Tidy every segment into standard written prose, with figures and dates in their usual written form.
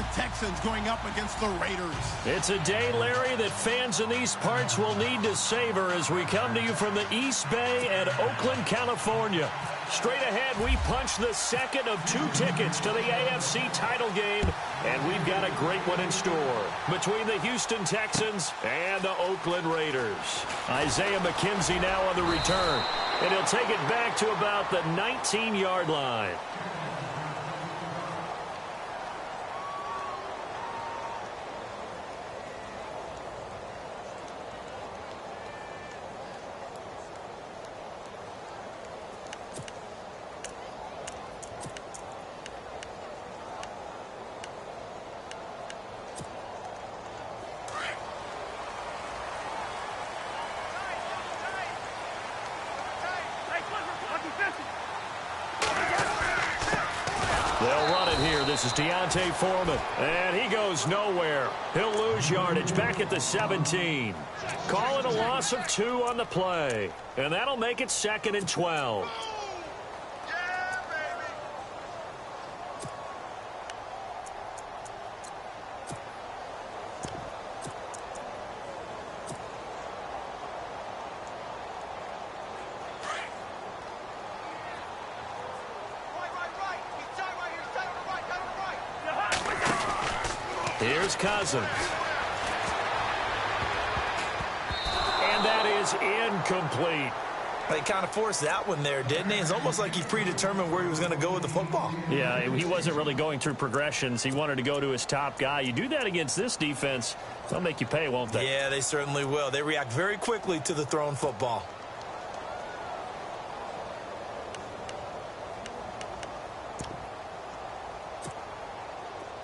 the Texans going up against the Raiders. It's a day, Larry, that fans in these parts will need to savor as we come to you from the East Bay and Oakland, California. Straight ahead, we punch the second of 2 tickets to the AFC title game, and we've got a great one in store between the Houston Texans and the Oakland Raiders. Isaiah McKenzie now on the return, and he'll take it back to about the 19-yard line. This is Deontay Foreman, and he goes nowhere. He'll lose yardage back at the 17. Calling a loss of 2 on the play, and that'll make it 2nd and 12. Here's Cousins. And that is incomplete. He kind of forced that one there, didn't he? It's almost like he predetermined where he was going to go with the football. Yeah, he wasn't really going through progressions. He wanted to go to his top guy. You do that against this defense, they'll make you pay, won't they? Yeah, they certainly will. They react very quickly to the thrown football.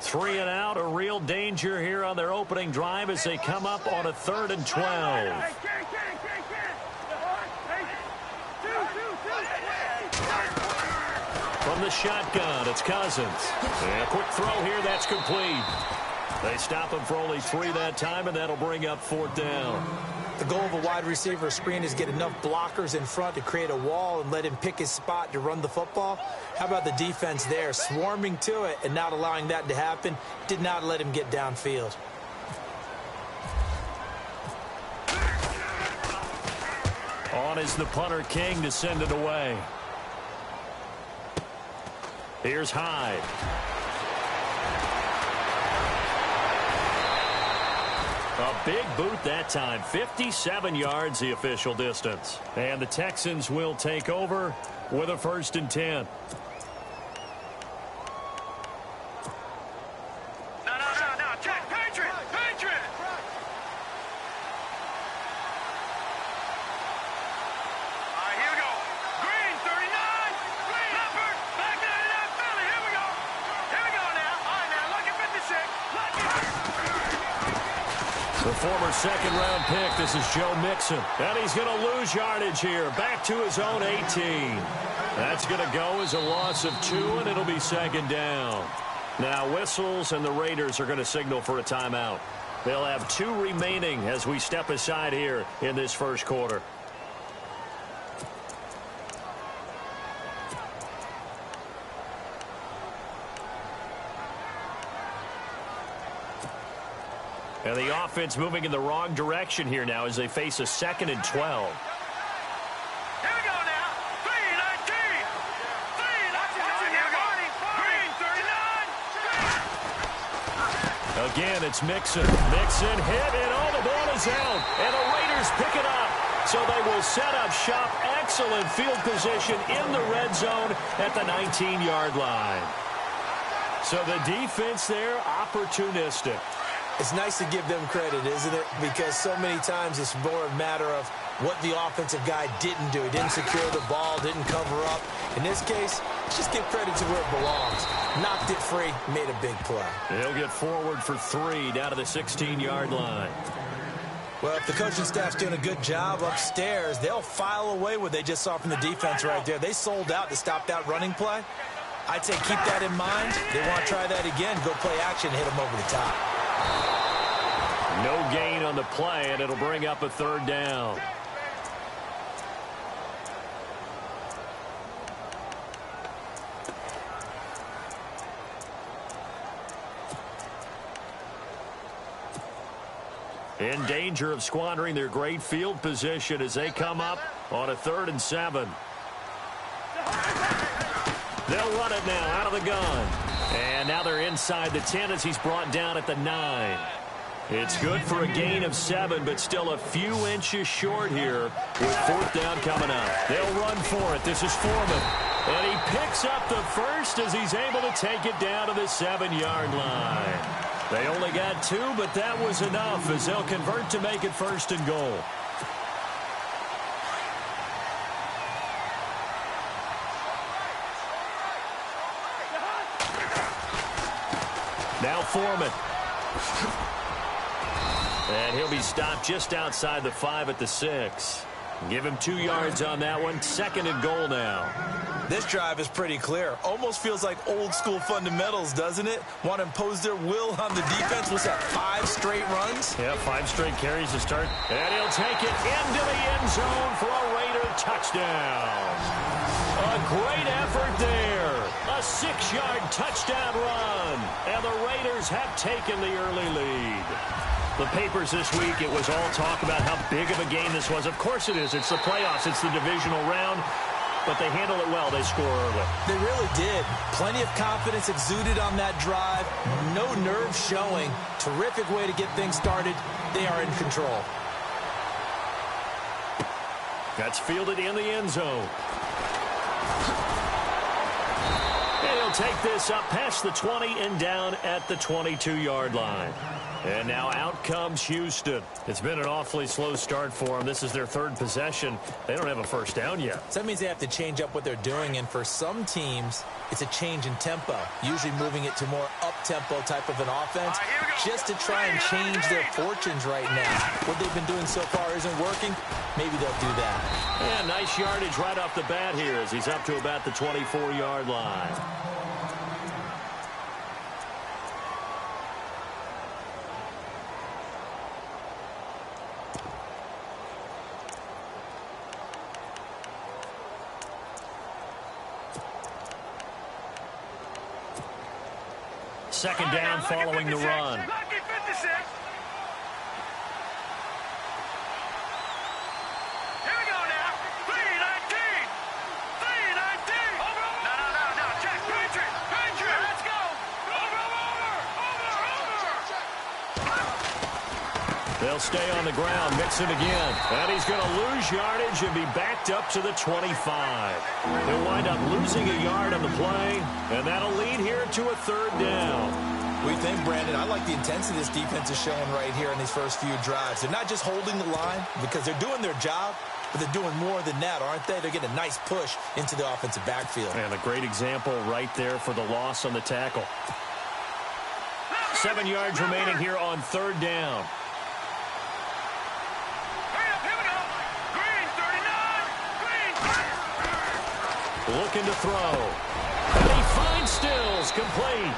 Three and out, a real danger here on their opening drive as they come up on a 3rd and 12. From the shotgun, it's Cousins. And a quick throw here, that's complete. They stop him for only 3 that time, and that'll bring up 4th down. The goal of a wide receiver screen is get enough blockers in front to create a wall and let him pick his spot to run the football. How about the defense there, swarming to it and not allowing that to happen? Did not let him get downfield. On is the punter King to send it away. Here's Hyde. A big boot that time. 57 yards the official distance. And the Texans will take over with a 1st and 10. The former 2nd-round pick, this is Joe Mixon. And he's going to lose yardage here, back to his own 18. That's going to go as a loss of 2, and it'll be 2nd down. Now whistles, and the Raiders are going to signal for a timeout. They'll have 2 remaining as we step aside here in this 1st quarter. And the offense moving in the wrong direction here now as they face a 2nd and 12. Here we go now. 3-19. 3-19. Here we go. Green, 39. Again, it's Mixon. Mixon hit, and oh, the ball is out. And the Raiders pick it up. So they will set up shop. Excellent field position in the red zone at the 19-yard line. So the defense there, opportunistic. It's nice to give them credit, isn't it? Because so many times it's more a matter of what the offensive guy didn't do. He didn't secure the ball, didn't cover up. In this case, just give credit to where it belongs. Knocked it free, made a big play. He'll get forward for 3 down to the 16-yard line. Well, if the coaching staff's doing a good job upstairs, they'll file away what they just saw from the defense right there. They sold out to stop that running play. I'd say keep that in mind. They want to try that again, go play action, hit them over the top. No gain on the play, and it'll bring up a 3rd down. In danger of squandering their great field position as they come up on a 3rd and 7. They'll run it now out of the gun. And now they're inside the 10 as he's brought down at the 9. It's good for a gain of 7, but still a few inches short here with 4th down coming up. They'll run for it. This is Foreman. And he picks up the first as he's able to take it down to the 7-yard line. They only got 2, but that was enough as they'll convert to make it 1st and goal. Now Foreman. And he'll be stopped just outside the 5 at the 6. Give him 2 yards on that one. 2nd and goal now. This drive is pretty clear. Almost feels like old school fundamentals, doesn't it? Want to impose their will on the defense. Was that 5 straight runs? Yeah, 5 straight carries to start. And he'll take it into the end zone for a Raider touchdown. A great effort there. A 6-yard touchdown run. And the Raiders have taken the early lead. The papers this week, it was all talk about how big of a game this was. Of course it is. It's the playoffs. It's the divisional round. But they handle it well. They score early. They really did. Plenty of confidence exuded on that drive. No nerve showing. Terrific way to get things started. They are in control. That's fielded in the end zone. And he'll take this up past the 20 and down at the 22-yard line. And now out comes Houston. It's been an awfully slow start for them. This is their 3rd possession. They don't have a first down yet. So that means they have to change up what they're doing, and for some teams, it's a change in tempo, usually moving it to more up-tempo type of an offense, just to try and change their fortunes right now. What they've been doing so far isn't working. Maybe they'll do that. Yeah, nice yardage right off the bat here as he's up to about the 24-yard line. Second down following the run. They'll stay on the ground, mix it again. And he's going to lose yardage and be backed up to the 25. He'll wind up losing a yard on the play, and that'll lead here to a 3rd down. What do you think, Brandon? I like the intensity this defense is showing right here in these first few drives. They're not just holding the line because they're doing their job, but they're doing more than that, aren't they? They're getting a nice push into the offensive backfield. And a great example right there for the loss on the tackle. 7 yards remaining here on 3rd down. Looking to throw. And he finds Stills, complete.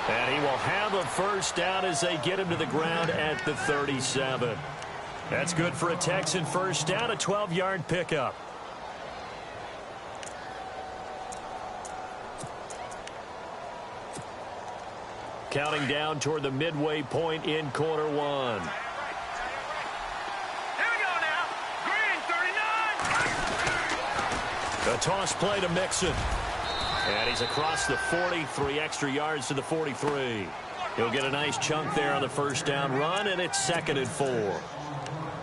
And he will have a first down as they get him to the ground at the 37. That's good for a Texan first down, a 12-yard pickup. Counting down toward the midway point in quarter 1. A toss play to Mixon. And he's across the 40, 3 extra yards to the 43. He'll get a nice chunk there on the first down run, and it's 2nd and 4.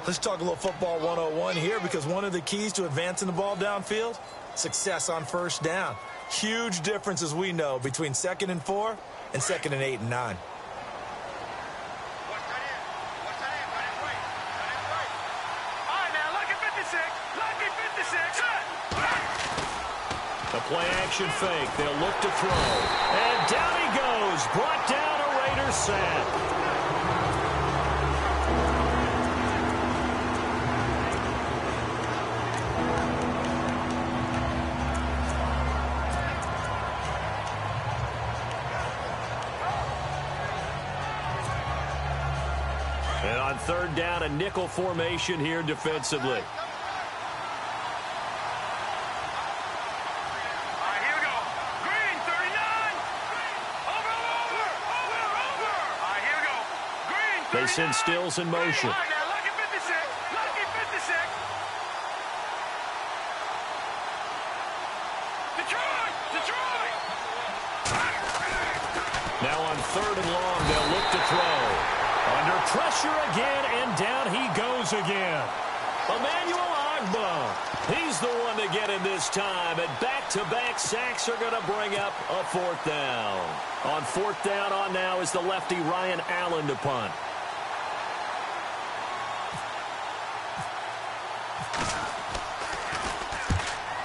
Let's talk a little football 101 here, because one of the keys to advancing the ball downfield, success on first down. Huge difference, as we know, between 2nd and 4 and 2nd and 8 and 9. A play-action fake. They'll look to throw. And down he goes. Brought down, a Raider sack. And on 3rd down, a nickel formation here defensively. They send Stills in motion. Lucky 56. Lucky 56. Detroit. Detroit. Now on 3rd and long, they'll look to throw. Under pressure again, and down he goes again. Emmanuel Ogbah. He's the one to get in this time, and back-to-back sacks are going to bring up a 4th down. On 4th down on now is the lefty Ryan Allen to punt.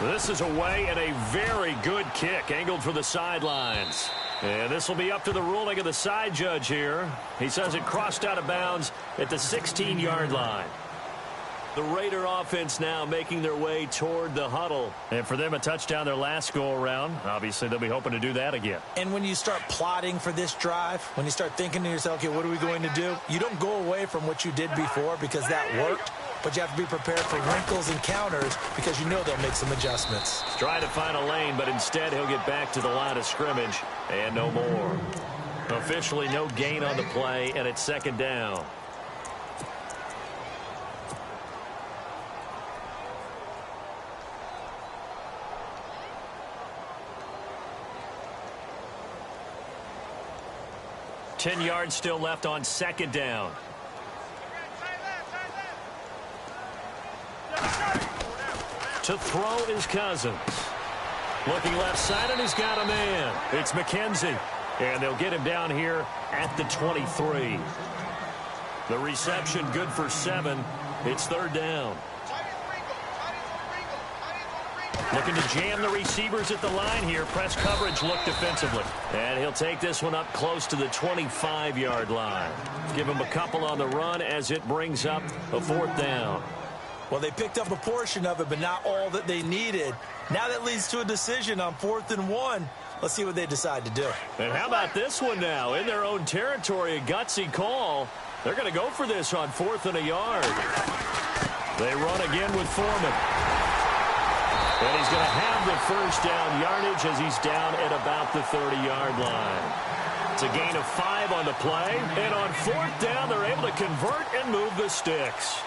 This is away and a very good kick, angled for the sidelines. And this will be up to the ruling of the side judge here. He says it crossed out of bounds at the 16-yard line. The Raider offense now making their way toward the huddle. And for them, a touchdown their last go-around. Obviously, they'll be hoping to do that again. And when you start plotting for this drive, when you start thinking to yourself, okay, what are we going to do? You don't go away from what you did before because that worked. But you have to be prepared for wrinkles and counters because you know they'll make some adjustments. He's trying to find a lane, but instead he'll get back to the line of scrimmage and no more. Officially no gain on the play, and it's 2nd down. Ten yards still left on 2nd down. To throw is Cousins. Looking left side, and he's got a man. It's McKenzie. And they'll get him down here at the 23. The reception good for 7. It's 3rd down. Looking to jam the receivers at the line here. Press coverage look defensively. And he'll take this one up close to the 25-yard line. Give him a couple on the run as it brings up a 4th down. Well, they picked up a portion of it, but not all that they needed. Now that leads to a decision on 4th and 1. Let's see what they decide to do. And how about this one now? In their own territory, a gutsy call. They're going to go for this on 4th and a yard. They run again with Foreman. And he's going to have the 1st down yardage as he's down at about the 30-yard line. It's a gain of 5 on the play. And on 4th down, they're able to convert and move the sticks.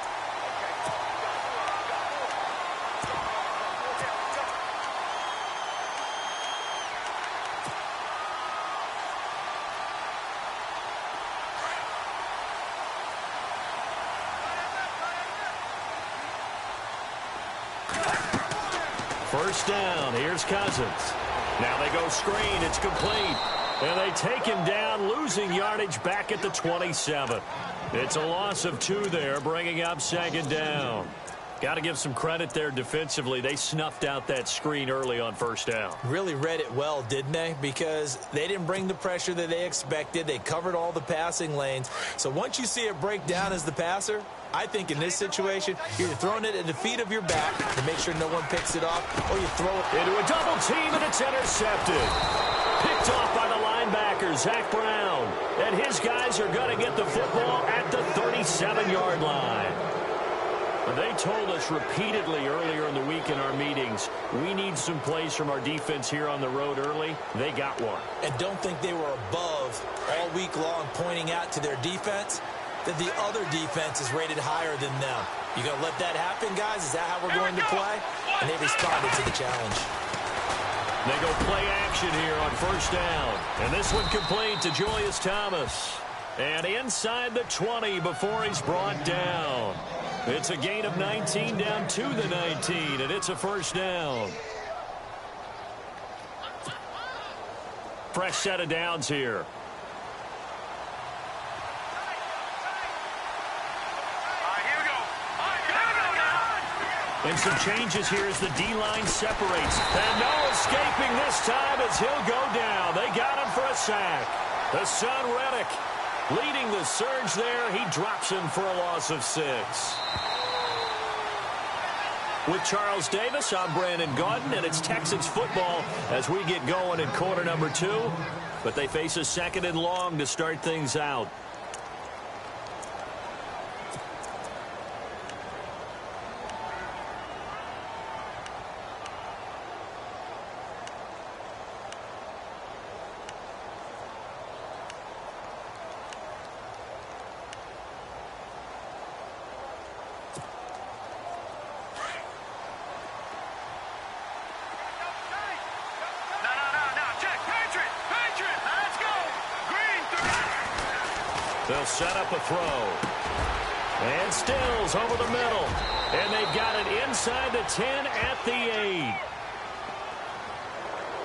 First down. Here's Cousins. Now they go screen. It's complete. And they take him down, losing yardage back at the 27. It's a loss of 2 there, bringing up 2nd down. Got to give some credit there defensively. They snuffed out that screen early on 1st down. Really read it well, didn't they? Because they didn't bring the pressure that they expected. They covered all the passing lanes. So once you see it break down as the passer, I think in this situation, you're throwing it at the feet of your back to make sure no one picks it off, or you throw it into a double team, and it's intercepted. Picked off by the linebacker, Zach Brown. And his guys are going to get the football at the 37-yard line. They told us repeatedly earlier in the week in our meetings, we need some plays from our defense here on the road early. They got one. And don't think they were above all week long pointing out to their defense that the other defense is rated higher than them. You going to let that happen, guys? Is that how we're going to play? And they responded to the challenge. They go play action here on 1st down. And this one complete to Julius Thomas. And inside the 20 before he's brought down. It's a gain of 19 down to the 19, and it's a 1st down. Fresh set of downs here. And some changes here as the D-line separates. And no escaping this time as he'll go down. They got him for a sack. The son, Reddick, leading the surge there. He drops him for a loss of 6. With Charles Davis, I'm Brandon Gaudin, and it's Texans football as we get going in quarter number 2. But they face a 2nd and long to start things out. They'll set up a throw. And Stills over the middle. And they've got it inside the 10 at the 8.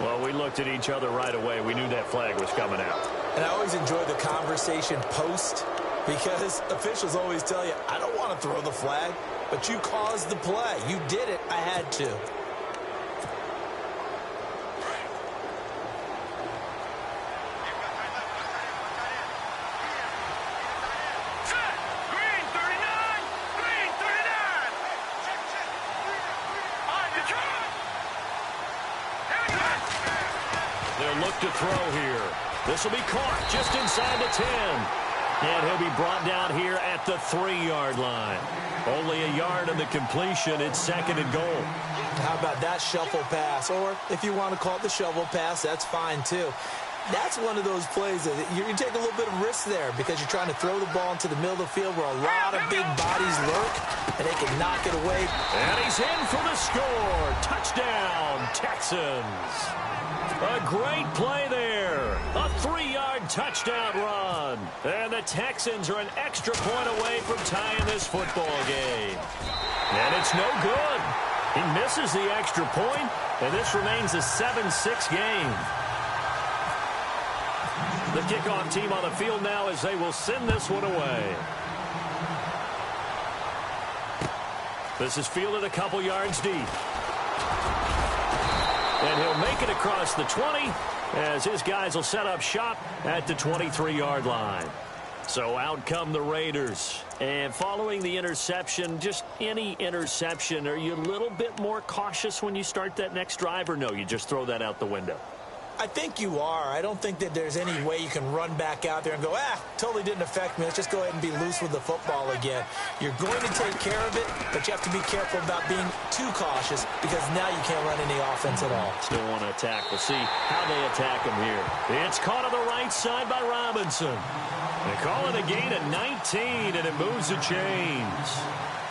Well, we looked at each other right away. We knew that flag was coming out. And I always enjoy the conversation post because officials always tell you, I don't want to throw the flag, but you caused the play. You did it. I had to. They'll look to throw here. This will be caught just inside the 10. And he'll be brought down here at the 3-yard line. Only a yard on the completion. It's 2nd and goal. How about that shuffle pass? Or if you want to call it the shovel pass, that's fine too. That's one of those plays that you take a little bit of risk there because you're trying to throw the ball into the middle of the field where a lot of big bodies lurk, and they can knock it away. And he's in for the score. Touchdown, Texans. A great play there. A 3-yard touchdown run. And the Texans are an extra point away from tying this football game. And it's no good. He misses the extra point, and this remains a 7-6 game. The kickoff team on the field now as they will send this one away. This is fielded a couple yards deep. And he'll make it across the 20 as his guys will set up shop at the 23-yard line. So out come the Raiders. And following the interception, just any interception, are you a little bit more cautious when you start that next drive, or no, you just throw that out the window? I think you are. I don't think that there's any way you can run back out there and go, totally didn't affect me. Let's just go ahead and be loose with the football again. You're going to take care of it, but you have to be careful about being too cautious because now you can't run any offense at all. Still want to attack. We'll see how they attack him here. It's caught on the right side by Robinson. They call it a gain of 19, and it moves the chains.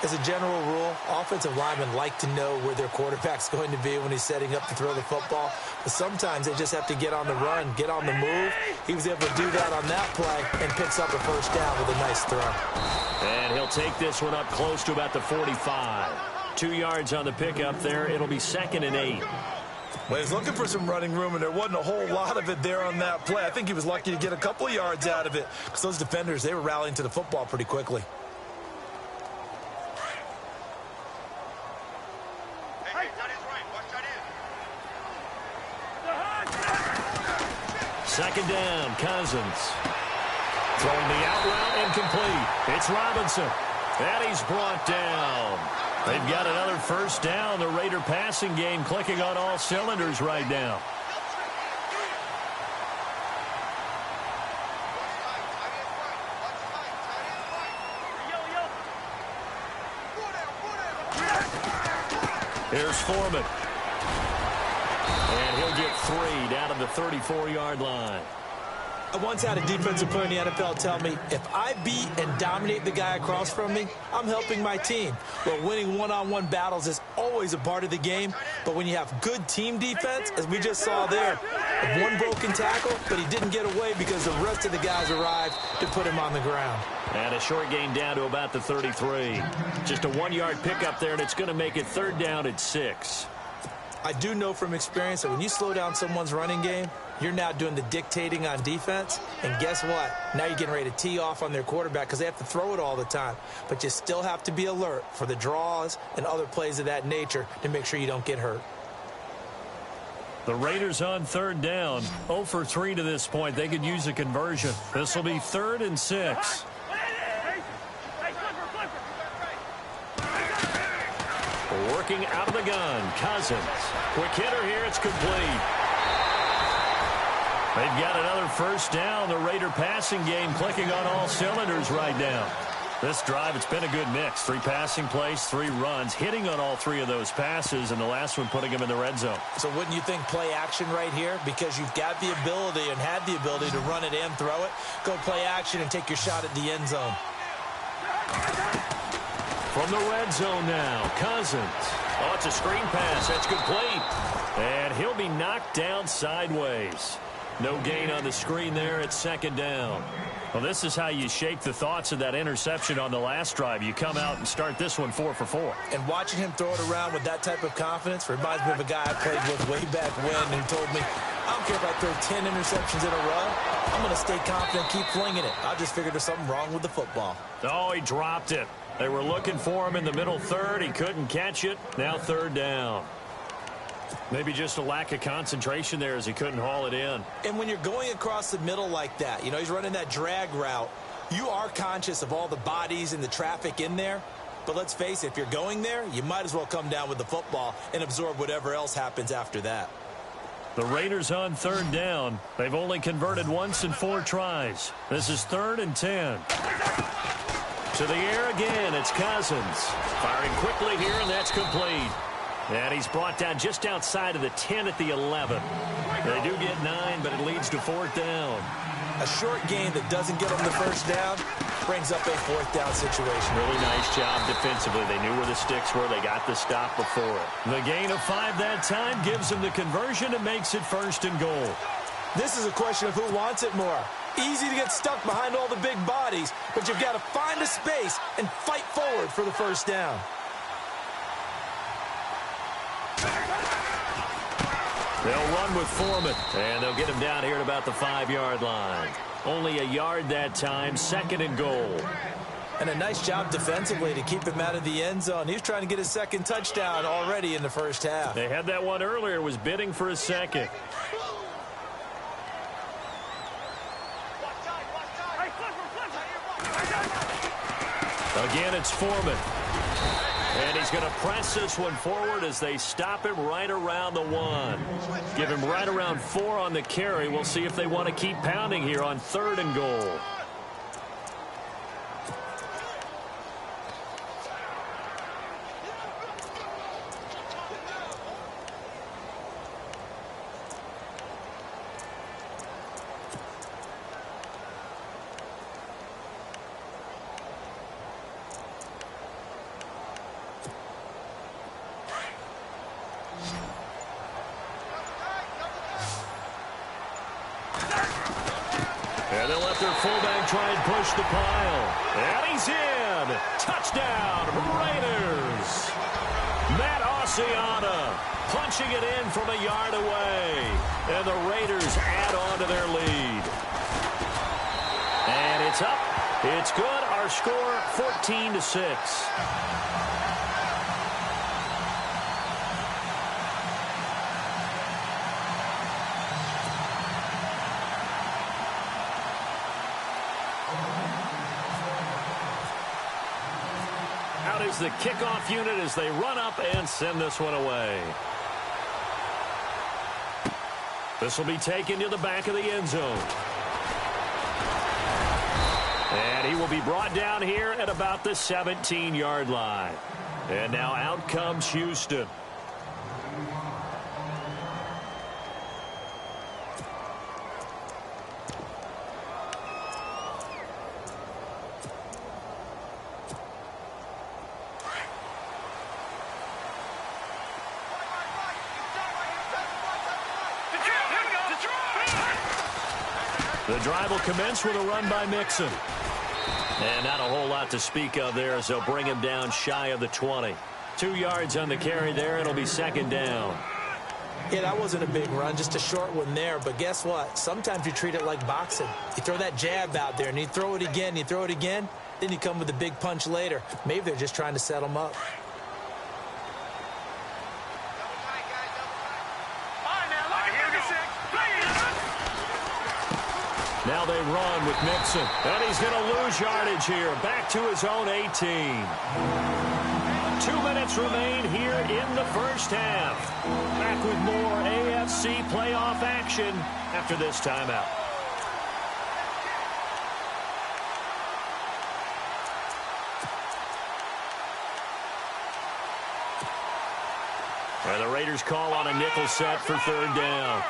As a general rule, offensive linemen like to know where their quarterback's going to be when he's setting up to throw the football. But sometimes they just have to get on the run, get on the move. He was able to do that on that play and picks up a first down with a nice throw. And he'll take this one up close to about the 45. 2 yards on the pickup there. It'll be 2nd and 8. Well, he's looking for some running room, and there wasn't a whole lot of it there on that play. I think he was lucky to get a couple of yards out of it because those defenders, they were rallying to the football pretty quickly. Second down, Cousins. Throwing the out route incomplete. It's Robinson. And he's brought down. They've got another first down. The Raider passing game clicking on all cylinders right now. Here's Foreman. And he'll get 3 down to the 34-yard line. I once had a defensive player in the NFL tell me, if I beat and dominate the guy across from me, I'm helping my team. Well, winning one-on-one battles is always a part of the game, but when you have good team defense, as we just saw there, one broken tackle, but he didn't get away because the rest of the guys arrived to put him on the ground. And a short gain down to about the 33. Just a 1-yard pickup there, and it's going to make it 3rd down at 6. I do know from experience that when you slow down someone's running game, you're now doing the dictating on defense. And guess what? Now you're getting ready to tee off on their quarterback because they have to throw it all the time. But you still have to be alert for the draws and other plays of that nature to make sure you don't get hurt. The Raiders on 3rd down. 0 for 3 to this point. They could use a conversion. This will be 3rd and 6. Working out of the gun, Cousins. Quick hitter here, it's complete. They've got another first down. The Raider passing game clicking on all cylinders right now. This drive, it's been a good mix. 3 passing plays, 3 runs, hitting on all 3 of those passes, and the last one putting them in the red zone. So wouldn't you think play action right here? Because you've got the ability and had the ability to run it and throw it. Go play action and take your shot at the end zone. From the red zone now, Cousins. Oh, it's a screen pass. That's complete. And he'll be knocked down sideways. No gain on the screen there at 2nd down. Well, this is how you shake the thoughts of that interception on the last drive. You come out and start this one 4 for 4. And watching him throw it around with that type of confidence reminds me of a guy I played with way back when who told me, I don't care if I throw 10 interceptions in a row. I'm going to stay confident, keep flinging it. I just figured there's something wrong with the football. Oh, he dropped it. They were looking for him in the middle third. He couldn't catch it. Now third down. Maybe just a lack of concentration there as he couldn't haul it in. And when you're going across the middle like that, you know, he's running that drag route, you are conscious of all the bodies and the traffic in there. But let's face it, if you're going there, you might as well come down with the football and absorb whatever else happens after that. The Raiders on third down. They've only converted once in 4 tries. This is 3rd and 10. To the air again, it's Cousins. Firing quickly here, and that's complete. And he's brought down just outside of the 10 at the 11. They do get 9, but it leads to 4th down. A short gain that doesn't get them the first down brings up a 4th down situation. Really nice job defensively. They knew where the sticks were. They got the stop before it. The gain of 5 that time gives them the conversion and makes it 1st and goal. This is a question of who wants it more. Easy to get stuck behind all the big bodies, but you've got to find a space and fight forward for the first down. They'll run with Foreman, and they'll get him down here at about the 5-yard line. Only a yard that time, 2nd and goal. And a nice job defensively to keep him out of the end zone. He was trying to get his 2nd touchdown already in the first half. They had that one earlier, was bidding for a 2nd. Again, it's Foreman. And he's going to press this one forward as they stop him right around the 1. Give him right around 4 on the carry. We'll see if they want to keep pounding here on 3rd and goal. And they'll let their fullback try and push the pile. And he's in. Touchdown, Raiders. Matt Oceana punching it in from a yard away. And the Raiders add on to their lead. And it's up. It's good. Our score, 14-6. Out is the kickoff unit as they run up and send this one away. This will be taken to the back of the end zone. And he will be brought down here at about the 17-yard line. And now out comes Houston. The drive will commence with a run by Mixon. And not a whole lot to speak of there as they'll bring him down shy of the 20. 2 yards on the carry there. It'll be 2nd down. Yeah, that wasn't a big run, just a short one there. But guess what? Sometimes you treat it like boxing. You throw that jab out there, and you throw it again, you throw it again. Then you come with a big punch later. Maybe they're just trying to set him up. Now they run with Mixon. And he's going to lose yardage here. Back to his own 18. 2 minutes remain here in the first half. Back with more AFC playoff action after this timeout. And the Raiders call on a nickel set for 3rd down.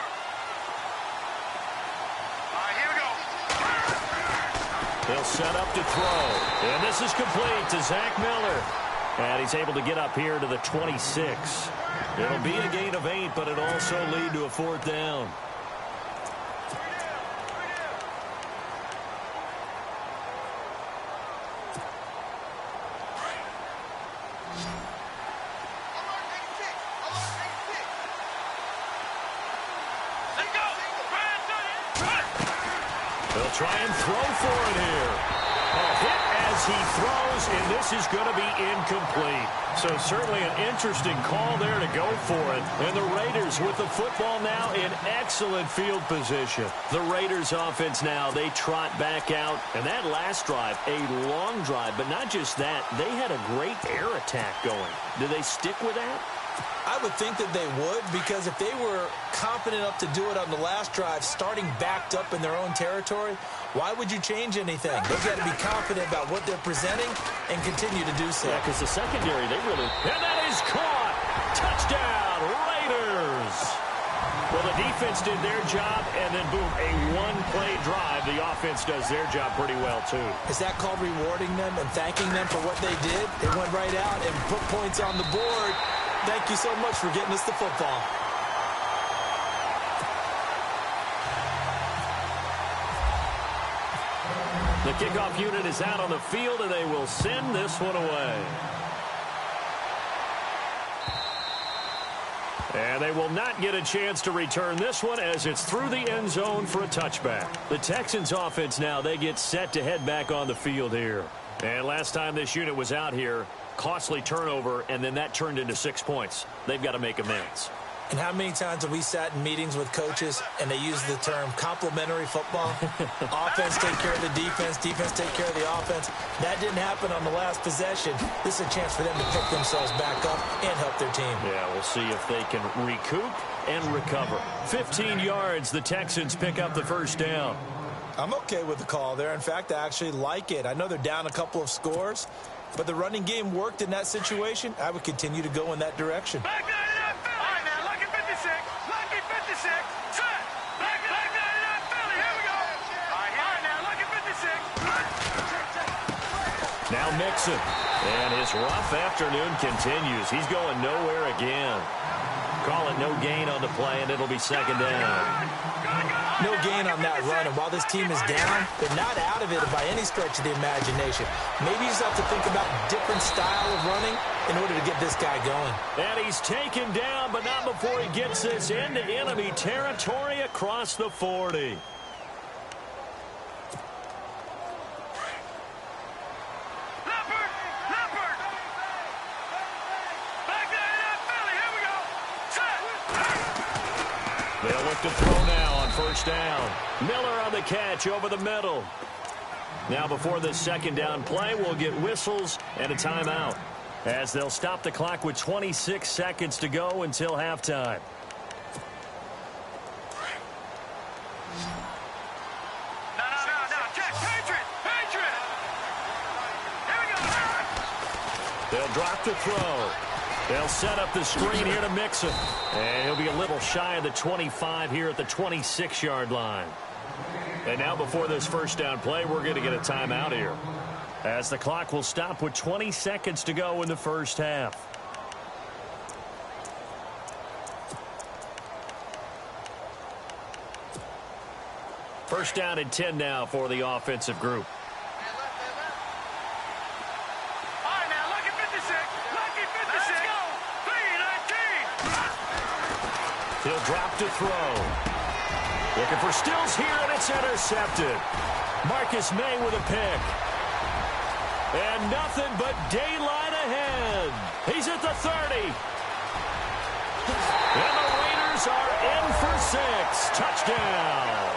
They'll set up to throw. And this is complete to Zach Miller. And he's able to get up here to the 26. It'll be a gain of 8, but it'll also lead to a 4th down. Let's go. They'll try and throw for it here. A hit as he throws, and this is going to be incomplete. So certainly an interesting call there to go for it. And the Raiders with the football now in excellent field position. The Raiders offense now, they trot back out. And that last drive, a long drive, but not just that, they had a great air attack going. Do they stick with that? I would think that they would, because if they were confident enough to do it on the last drive, starting backed up in their own territory, why would you change anything? They've got to be confident about what they're presenting and continue to do so. Yeah, because the secondary, they really... And that is caught! Touchdown, Raiders! Well, the defense did their job, and then, boom, a one-play drive. The offense does their job pretty well, too. Is that called rewarding them and thanking them for what they did? They went right out and put points on the board. Thank you so much for getting us the football. The kickoff unit is out on the field, and they will send this one away. And they will not get a chance to return this one as it's through the end zone for a touchback. The Texans offense now, they get set to head back on the field here. And last time this unit was out here, costly turnover, and then that turned into 6 points. They've got to make amends. And how many times have we sat in meetings with coaches and they use the term complementary football? Offense take care of the defense, defense take care of the offense. That didn't happen on the last possession. This is a chance for them to pick themselves back up and help their team. Yeah, we'll see if they can recoup and recover. 15 yards, the Texans pick up the first down. I'm okay with the call there. In fact, I actually like it. I know they're down a couple of scores, but the running game worked in that situation. I would continue to go in that direction. Back there in that Philly. All right, now, lucky 56. Lucky 56. Set. Back there in that Philly. Here we go. All right, now, lucky 56. Now Mixon. And his rough afternoon continues. He's going nowhere again. Call it no gain on the play, and it'll be second down. No gain on that run, and while this team is down, they're not out of it by any stretch of the imagination. Maybe you just have to think about different style of running in order to get this guy going. And he's taken down, but not before he gets this into enemy territory across the 40. They'll look to throw now on first down. Miller on the catch over the middle. Now before the second down play, we'll get whistles and a timeout, as they'll stop the clock with 26 seconds to go until halftime. No, check. Patriot. Here we go. They'll drop the throw. They'll set up the screen here to Mixon. And he'll be a little shy of the 25 here at the 26-yard line. And now before this first down play, we're going to get a timeout here, as the clock will stop with 20 seconds to go in the first half. First down and 10 now for the offensive group. He'll drop to throw. Looking for Stills here, and it's intercepted. Marcus May with a pick. And nothing but daylight ahead. He's at the 30. And the Raiders are in for 6. Touchdown.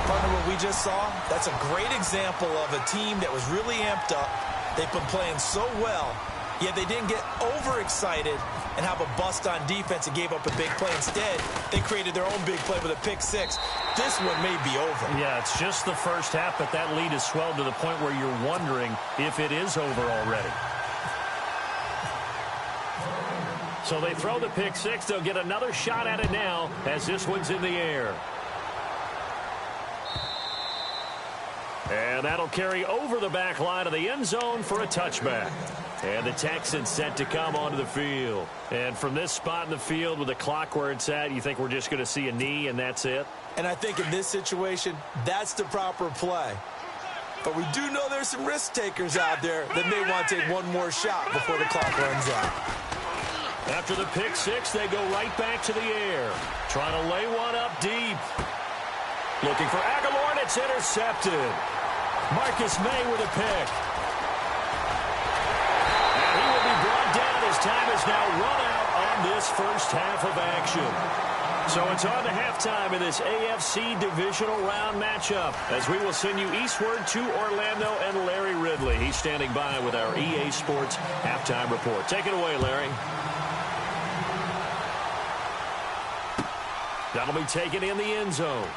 Partner, what we just saw, that's a great example of a team that was really amped up. They've been playing so well, yet they didn't get overexcited and have a bust on defense and gave up a big play. Instead, they created their own big play with a pick six. This one may be over. Yeah, it's just the first half, but that lead has swelled to the point where you're wondering if it is over already. So they throw the pick six. They'll get another shot at it now as this one's in the air. And that'll carry over the back line of the end zone for a touchback. And the Texans set to come onto the field. And from this spot in the field with the clock where it's at, you think we're just going to see a knee and that's it? And I think in this situation, that's the proper play. But we do know there's some risk takers out there that may want to take one more shot before the clock runs out. After the pick six, they go right back to the air. Trying to lay one up deep. Looking for Aguilar, and it's intercepted. Marcus May with a pick. And he will be brought down as time has now run out on this first half of action. So it's on to halftime in this AFC divisional round matchup as we will send you eastward to Orlando and Larry Ridley. He's standing by with our EA Sports halftime report. Take it away, Larry. That'll be taken in the end zone.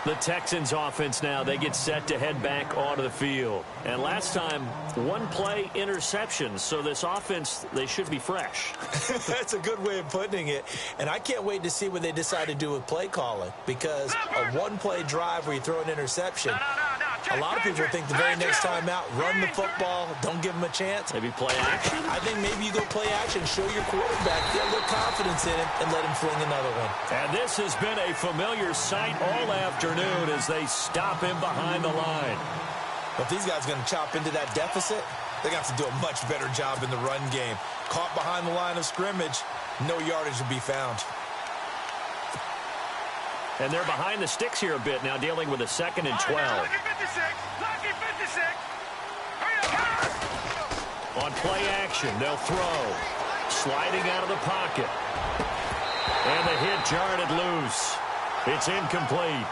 The Texans offense now, they get set to head back onto the field. And last time, one play interception. So this offense, they should be fresh. That's a good way of putting it. And I can't wait to see what they decide to do with play calling. Because a one-play drive where you throw an interception, a lot of people think the very next time out, run the football, don't give them a chance. Maybe play action? I think maybe you go play action, show your quarterback, get a little confidence in him, and let him fling another one. And this has been a familiar sight all afternoon as they stop him behind the line. But if these guys are going to chop into that deficit, they're going to have to do a much better job in the run game. Caught behind the line of scrimmage, no yardage will be found. And they're behind the sticks here a bit now, dealing with a 2nd and 12. Lucky 56. On play action, they'll throw. Sliding out of the pocket. And the hit jarred it loose. It's incomplete.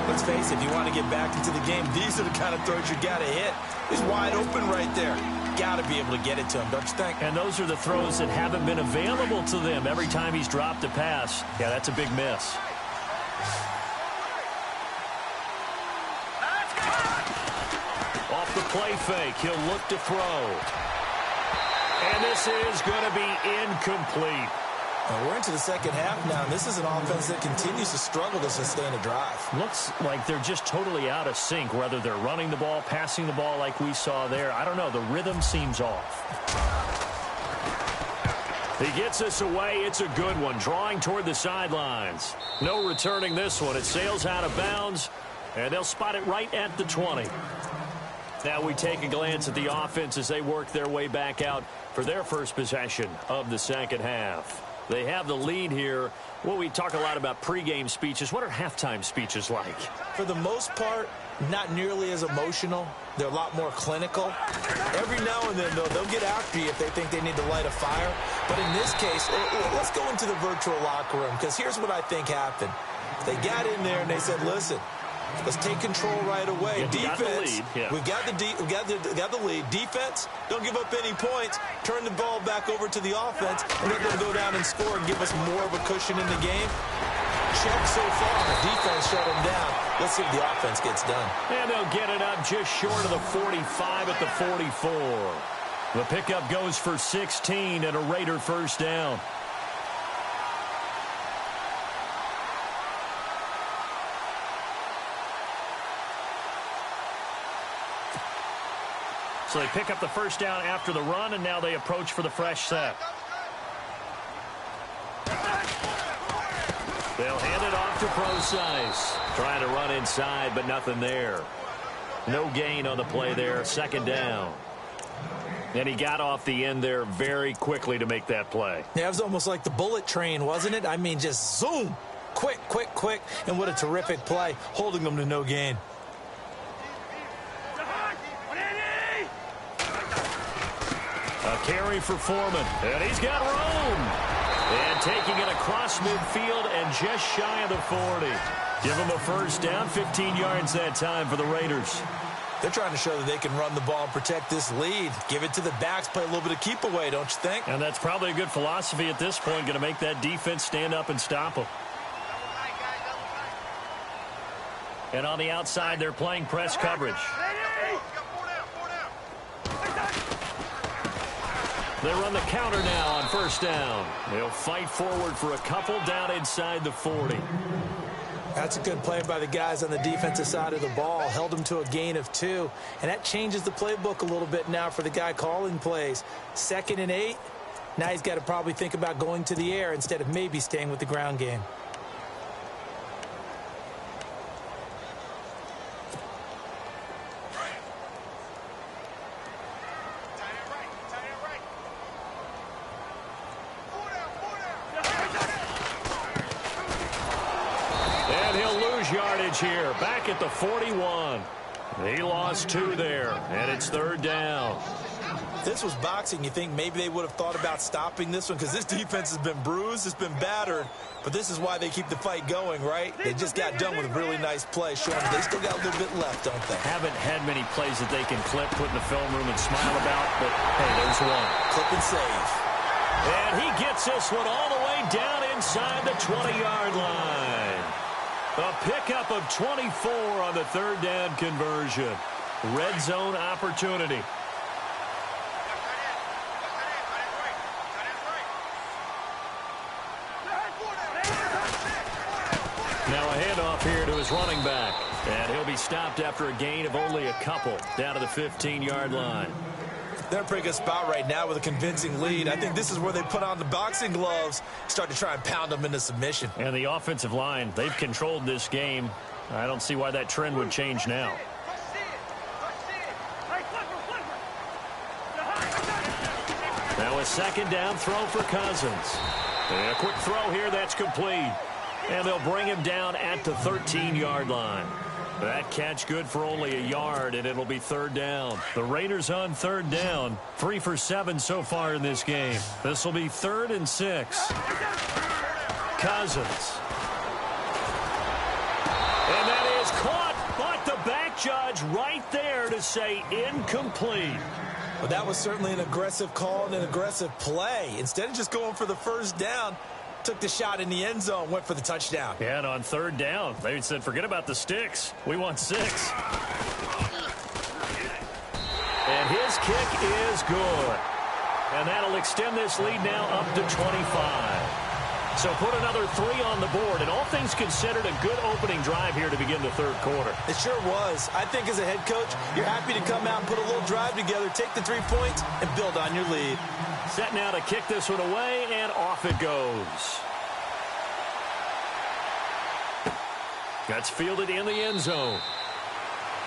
Let's face it, if you want to get back into the game, these are the kind of throws you got to hit. He's wide open right there. Got to be able to get it to him, don't you think? And those are the throws that haven't been available to them every time he's dropped a pass. Yeah, that's a big miss. Off the play fake, he'll look to throw. And this is going to be incomplete. Well, we're into the second half now, and this is an offense that continues to struggle to sustain a drive. Looks like they're just totally out of sync, whether they're running the ball, passing the ball like we saw there. I don't know. The rhythm seems off. He gets this away. It's a good one, drawing toward the sidelines. No returning this one. It sails out of bounds, and they'll spot it right at the 20. Now we take a glance at the offense as they work their way back out for their first possession of the second half. They have the lead here. Well, we talk a lot about pregame speeches. What are halftime speeches like? For the most part, not nearly as emotional. They're a lot more clinical. Every now and then, though, they'll get after you if they think they need to light a fire. But in this case, let's go into the virtual locker room, because here's what I think happened. They got in there and they said, listen, let's take control right away. Yeah, Defense, we've got the lead. Defense, don't give up any points. Turn the ball back over to the offense, and let them go down and score and give us more of a cushion in the game. Check so far. The defense shut them down. Let's see if the offense gets done. And they'll get it up just short of the 45 at the 44. The pickup goes for 16 and a Raider first down. So they pick up the first down after the run, and now they approach for the fresh set. They'll hand it off to Procise. Trying to run inside, but nothing there. No gain on the play there. Second down. And he got off the end there very quickly to make that play. Yeah, it was almost like the bullet train, wasn't it? I mean, just zoom. Quick, quick, quick. And what a terrific play, holding them to no gain. A carry for Foreman, and he's got room. And taking it across midfield and just shy of the 40. Give him a first down, 15 yards that time for the Raiders. They're trying to show that they can run the ball and protect this lead. Give it to the backs, play a little bit of keep away, don't you think? And that's probably a good philosophy at this point, going to make that defense stand up and stop them. And on the outside, they're playing press coverage. They run the counter now on first down. They'll fight forward for a couple down inside the 40. That's a good play by the guys on the defensive side of the ball. Held them to a gain of 2. And that changes the playbook a little bit now for the guy calling plays. 2nd and 8. Now he's got to probably think about going to the air instead of maybe staying with the ground game. yardage here, back at the 41. He lost 2 there, and it's 3rd down. If this was boxing, you think maybe they would have thought about stopping this one, because this defense has been bruised, it's been battered, but this is why they keep the fight going, right? They just got done with a really nice play, showing they still got a little bit left, don't they? Haven't had many plays that they can clip, put in the film room and smile about, but hey, there's one. Clip and save. And he gets this one all the way down inside the 20-yard line. A pickup of 24 on the 3rd down conversion. Red zone opportunity. Now a handoff here to his running back. And he'll be stopped after a gain of only a couple down to the 15-yard line. They're in a pretty good spot right now with a convincing lead. I think this is where they put on the boxing gloves, start to try and pound them into submission. And the offensive line, they've controlled this game. I don't see why that trend would change now. Now a 2nd down throw for Cousins. And a quick throw here, that's complete. And they'll bring him down at the 13-yard line. That catch good for only a yard, and it'll be 3rd down. The Raiders on 3rd down, 3 for 7 so far in this game. This will be 3rd and 6. Cousins. And that is caught, but the back judge right there to say incomplete. Well, that was certainly an aggressive call and an aggressive play. Instead of just going for the 1st down, took the shot in the end zone, went for the touchdown. Yeah, and on 3rd down, they said, forget about the sticks. We want 6. And his kick is good. And that'll extend this lead now up to 25. So put another 3 on the board, and all things considered, a good opening drive here to begin the 3rd quarter. It sure was. I think as a head coach, you're happy to come out and put a little drive together, take the 3 points, and build on your lead. Set now to kick this one away, and off it goes. That's fielded in the end zone.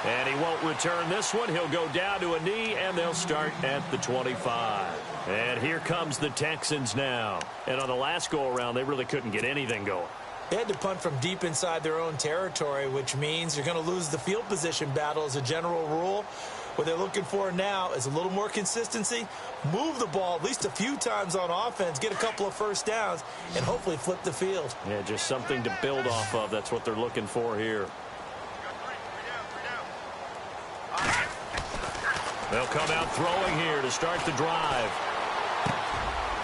And he won't return this one. He'll go down to a knee, and they'll start at the 25. And here comes the Texans now. And on the last go-around, they really couldn't get anything going. They had to punt from deep inside their own territory, which means you're going to lose the field position battle as a general rule. What they're looking for now is a little more consistency, move the ball at least a few times on offense, get a couple of 1st downs, and hopefully flip the field. Yeah, just something to build off of. That's what they're looking for here. They'll come out throwing here to start the drive.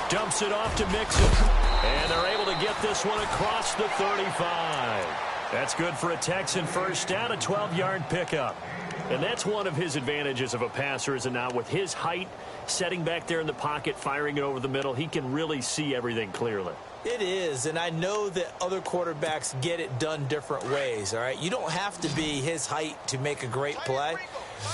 Dumps it off to Mixon. And they're able to get this one across the 35. That's good for a Texan 1st down, a 12-yard pickup. And that's one of his advantages of a passer, is it not? With his height, setting back there in the pocket, firing it over the middle, he can really see everything clearly. It is, and I know that other quarterbacks get it done different ways, all right? You don't have to be his height to make a great play,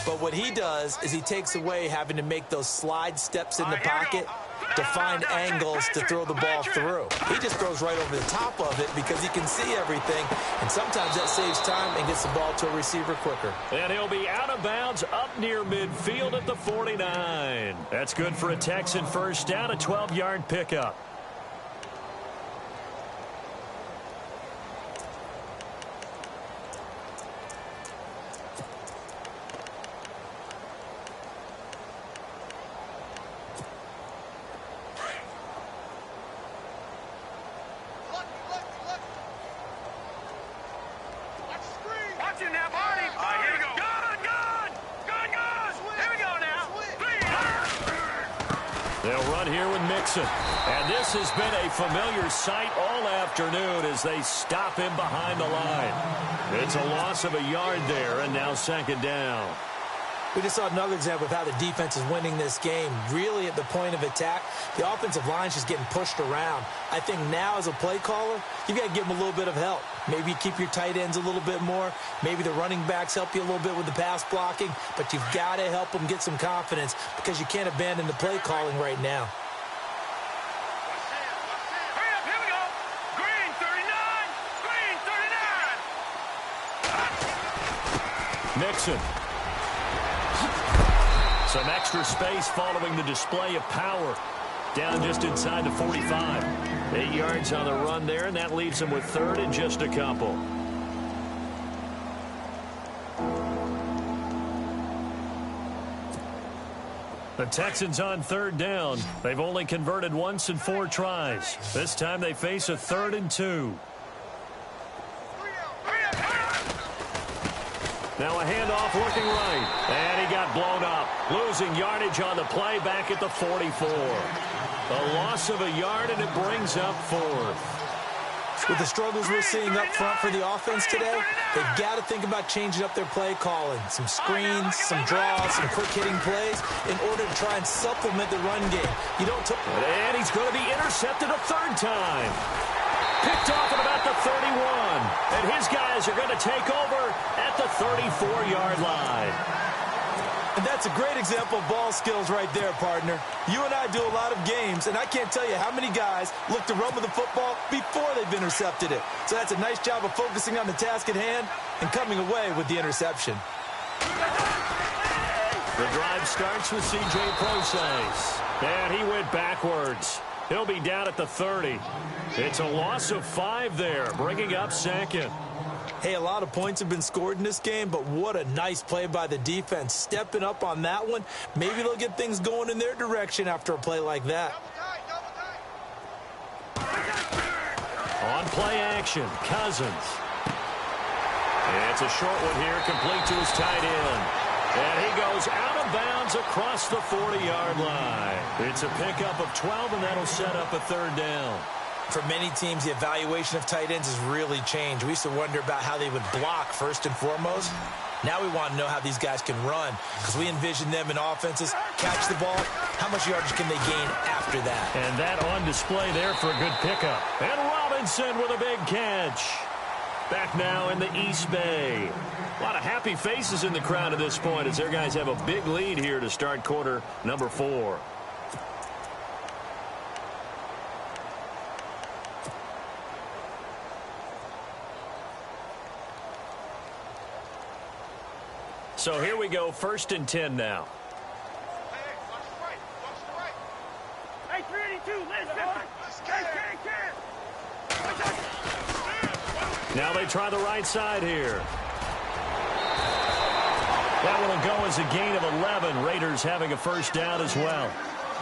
but what he does is he takes away having to make those slide steps in the pocket to find angles to throw the ball through. He just throws right over the top of it because he can see everything, and sometimes that saves time and gets the ball to a receiver quicker. And he'll be out of bounds up near midfield at the 49. That's good for a Texan 1st down, a 12-yard pickup. They'll run here with Mixon. And this has been a familiar sight all afternoon as they stop him behind the line. It's a loss of a yard there, and now 2nd down. We just saw another example of how the defense is winning this game. Really at the point of attack, the offensive line's just getting pushed around. I think now as a play caller, you've got to give them a little bit of help. Maybe you keep your tight ends a little bit more. Maybe the running backs help you a little bit with the pass blocking. But you've got to help them get some confidence because you can't abandon the play calling right now. Hurry up, here we go. Green 39. Green 39. Mixon. Some extra space following the display of power. Down just inside the 45. 8 yards on the run there, and that leaves them with 3rd and just a couple. The Texans on third down. They've only converted once in 4 tries. This time they face a 3rd and 2. Now a handoff looking right. And he got blown up. Losing yardage on the play back at the 44. A loss of a yard, and it brings up 4th. With the struggles we're seeing up front for the offense today, they've got to think about changing up their play calling. Some screens, some draws, some quick-hitting plays in order to try and supplement the run game. You don't... And he's going to be intercepted a 3rd time. Picked off at about the 31. And his guys are going to take over at the 34-yard line. And that's a great example of ball skills right there, partner. You and I do a lot of games, and I can't tell you how many guys look to run with the football before they've intercepted it. So that's a nice job of focusing on the task at hand and coming away with the interception. The drive starts with C.J. Procise. And he went backwards. He'll be down at the 30. It's a loss of 5 there, bringing up 2nd. Hey, a lot of points have been scored in this game, but what a nice play by the defense. Stepping up on that one, maybe they'll get things going in their direction after a play like that. On play action, Cousins. It's a short one here, complete to his tight end. And he goes out of bounds across the 40-yard line. It's a pickup of 12, and that'll set up a 3rd down. For many teams, the evaluation of tight ends has really changed. We used to wonder about how they would block first and foremost. Now we want to know how these guys can run, because we envision them in offenses catch the ball. How much yardage can they gain after that? And that on display there for a good pickup. And Robinson with a big catch. Back now in the East Bay. A lot of happy faces in the crowd at this point as their guys have a big lead here to start quarter number 4. So here we go, 1st and 10 now. Hey, 382, Now they try the right side here. That one will go as a gain of 11. Raiders having a 1st down as well.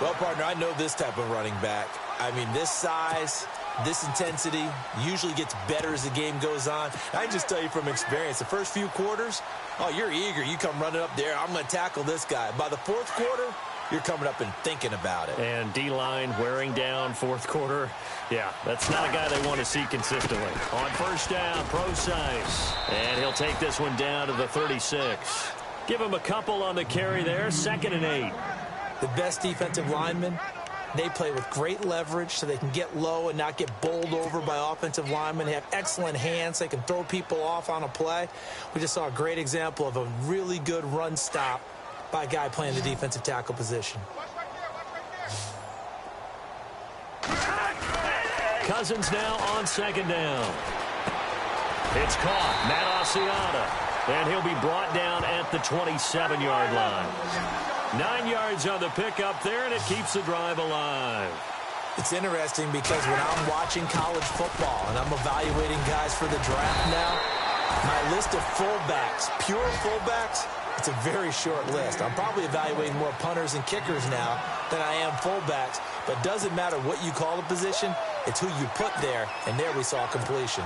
Well, partner, I know this type of running back. I mean, this size, this intensity usually gets better as the game goes on. I can just tell you from experience, the first few quarters, oh, you're eager. You come running up there. I'm going to tackle this guy. By the 4th quarter, you're coming up and thinking about it. And D-line wearing down 4th quarter. Yeah, that's not a guy they want to see consistently. On 1st down, Procise. And he'll take this one down to the 36. Give him a couple on the carry there. 2nd and 8. The best defensive linemen, they play with great leverage so they can get low and not get bowled over by offensive linemen. They have excellent hands. They can throw people off on a play. We just saw a great example of a really good run stop by a guy playing the defensive tackle position. Cousins now on 2nd down. It's caught. Matt Asiata. And he'll be brought down at the 27-yard line. 9 yards on the pickup there, and it keeps the drive alive. It's interesting because when I'm watching college football and I'm evaluating guys for the draft now, my list of fullbacks, pure fullbacks, it's a very short list. I'm probably evaluating more punters and kickers now than I am fullbacks. But it doesn't matter what you call the position, it's who you put there, and there we saw completion.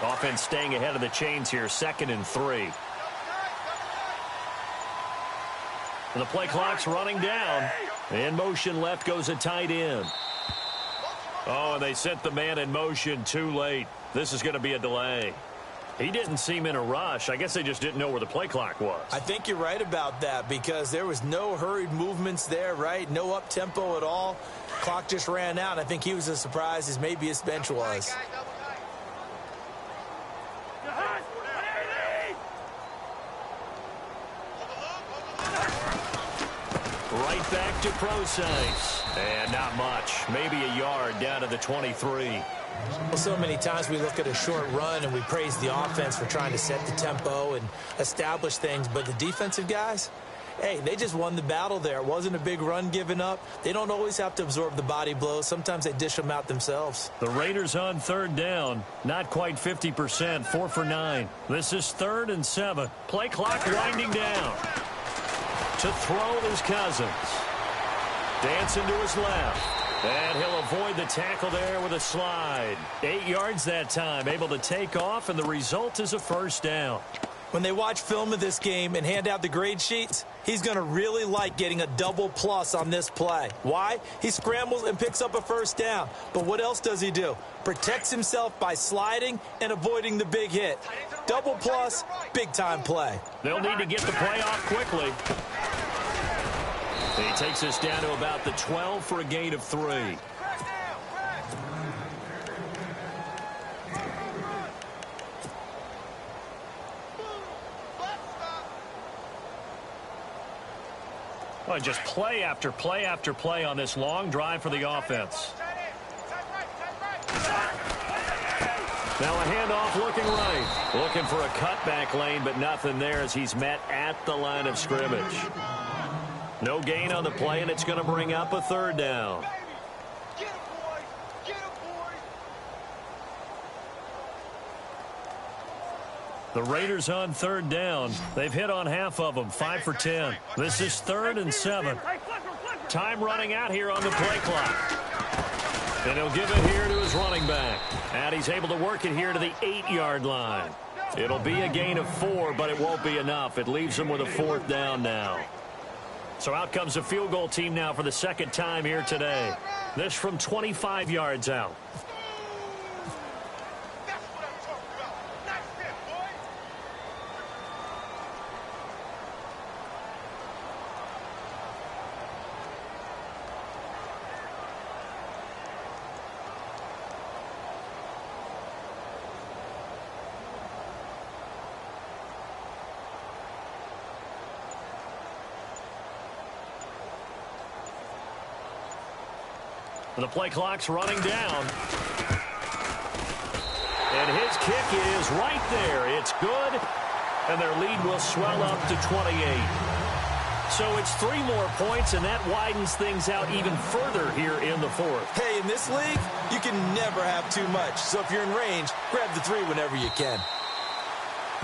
Offense staying ahead of the chains here, 2nd and 3. And the play clock's running down. In motion left goes a tight end. Oh, and they sent the man in motion too late. This is going to be a delay. He didn't seem in a rush. I guess they just didn't know where the play clock was. I think you're right about that because there was no hurried movements there, right? No up-tempo at all. Clock just ran out. I think he was as surprised as maybe his bench was. Right back to Procise. And not much. Maybe a yard down to the 23. Well, so many times we look at a short run and we praise the offense for trying to set the tempo and establish things. But the defensive guys, hey, they just won the battle there. It wasn't a big run given up. They don't always have to absorb the body blows. Sometimes they dish them out themselves. The Raiders on third down. Not quite 50%, 4 for 9. This is 3rd and 7. Play clock winding down. To throw is Cousins. Dancing to his left. And he'll avoid the tackle there with a slide. 8 yards that time, able to take off, and the result is a first down. When they watch film of this game and hand out the grade sheets, he's going to really like getting a double plus on this play. Why? He scrambles and picks up a first down. But what else does he do? Protects himself by sliding and avoiding the big hit. Double plus, big-time play. They'll need to get the play off quickly. He takes us down to about the 12 for a gain of 3. Well, just play after play after play on this long drive for the offense. Now a handoff looking right. Looking for a cutback lane, but nothing there as he's met at the line of scrimmage. No gain on the play, and it's going to bring up a 3rd down. The Raiders on 3rd down. They've hit on half of them, 5 for 10. This is 3rd and 7. Time running out here on the play clock. And he'll give it here to his running back. And he's able to work it here to the 8-yard line. It'll be a gain of 4, but it won't be enough. It leaves him with a 4th down now. So out comes a field goal team now for the 2nd time here today. This from 25 yards out. The play clock's running down. And his kick is right there. It's good. And their lead will swell up to 28. So it's 3 more points, and that widens things out even further here in the 4th. Hey, in this league, you can never have too much. So if you're in range, grab the 3 whenever you can.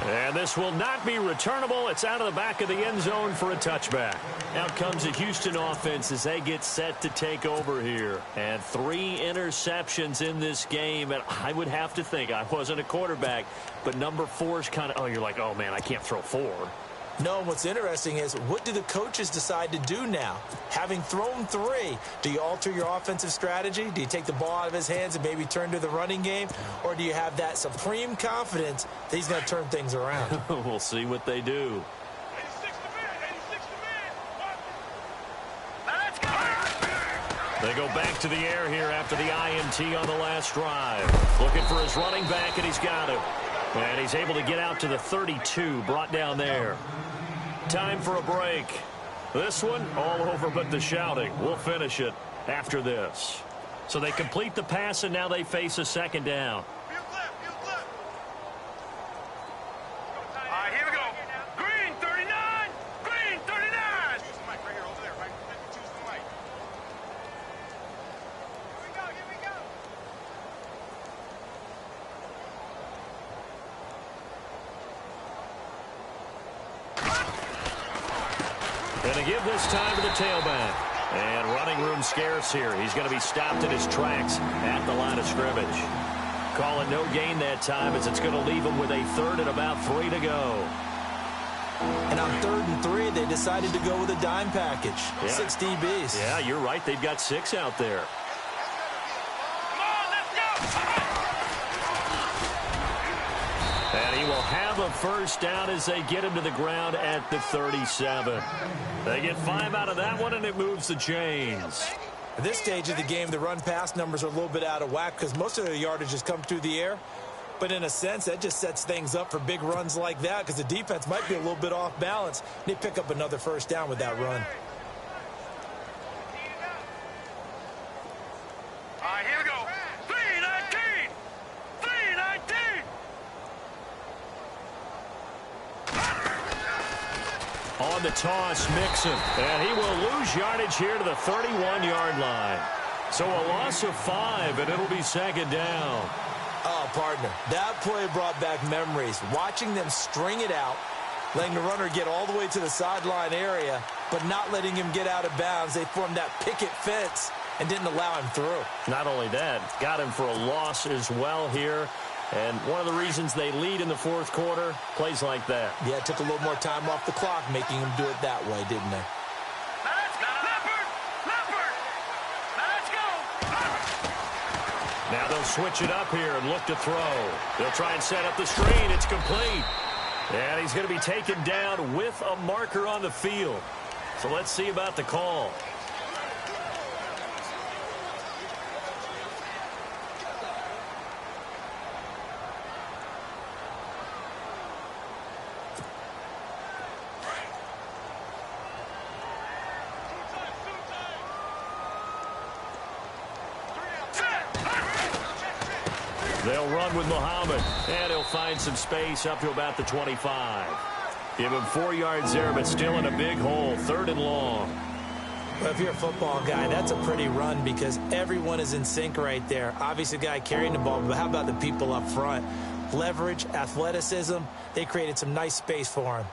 And this will not be returnable. It's out of the back of the end zone for a touchback. Out comes the Houston offense as they get set to take over here. And 3 interceptions in this game. And I would have to think, I wasn't a quarterback, but number 4 is kind of, oh, you're like, oh, man, I can't throw 4. No, what's interesting is, what do the coaches decide to do now? Having thrown 3, do you alter your offensive strategy? Do you take the ball out of his hands and maybe turn to the running game? Or do you have that supreme confidence that he's going to turn things around? We'll see what they do. They go back to the air here after the INT on the last drive. Looking for his running back, and he's got him. And he's able to get out to the 32, brought down there. Time for a break. This one, all over but the shouting. We'll finish it after this. So they complete the pass, and now they face a 2nd down. Here we go. Green 39. Green 39. Here we go. Going to give this time to the tailback. And running room scarce here. He's going to be stopped in his tracks at the line of scrimmage. Calling no gain that time as it's going to leave him with a 3rd and about 3 to go. And on 3rd and 3, they decided to go with a dime package. Yeah. 6 DBs. Yeah, you're right. They've got 6 out there. Come on, let's go. And he will have a first down as they get him to the ground at the 37. They get 5 out of that one, and it moves the chains. At this stage of the game, the run-pass numbers are a little bit out of whack because most of the yardage has come through the air. But in a sense, that just sets things up for big runs like that because the defense might be a little bit off balance. They pick up another first down with that run. Here we go. 319. 319. On the toss, Mixon. And he will lose yardage here to the 31-yard line. So a loss of 5, and it'll be second down. Oh, partner, that play brought back memories. Watching them string it out, letting the runner get all the way to the sideline area, but not letting him get out of bounds. They formed that picket fence and didn't allow him through. Not only that, got him for a loss as well here. And one of the reasons they lead in the fourth quarter, plays like that. Yeah, it took a little more time off the clock, making him do it that way, didn't they? Now let's go. Leopard. Now let's go. Now they'll switch it up here and look to throw. They'll try and set up the screen. It's complete. And he's going to be taken down with a marker on the field. So let's see about the call. They'll run with Muhammad, and he'll find some space up to about the 25. Give him 4 yards there, but still in a big hole, 3rd and long. Well, if you're a football guy, that's a pretty run because everyone is in sync right there. Obviously, the guy carrying the ball, but how about the people up front? Leverage, athleticism, they created some nice space for him.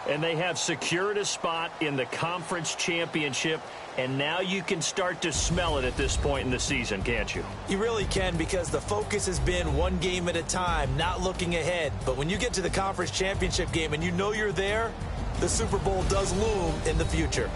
And they have secured a spot in the conference championship, and now you can start to smell it at this point in the season, can't you? You really can, because the focus has been one game at a time, not looking ahead. But when you get to the conference championship game and you know you're there, the Super Bowl does loom in the future.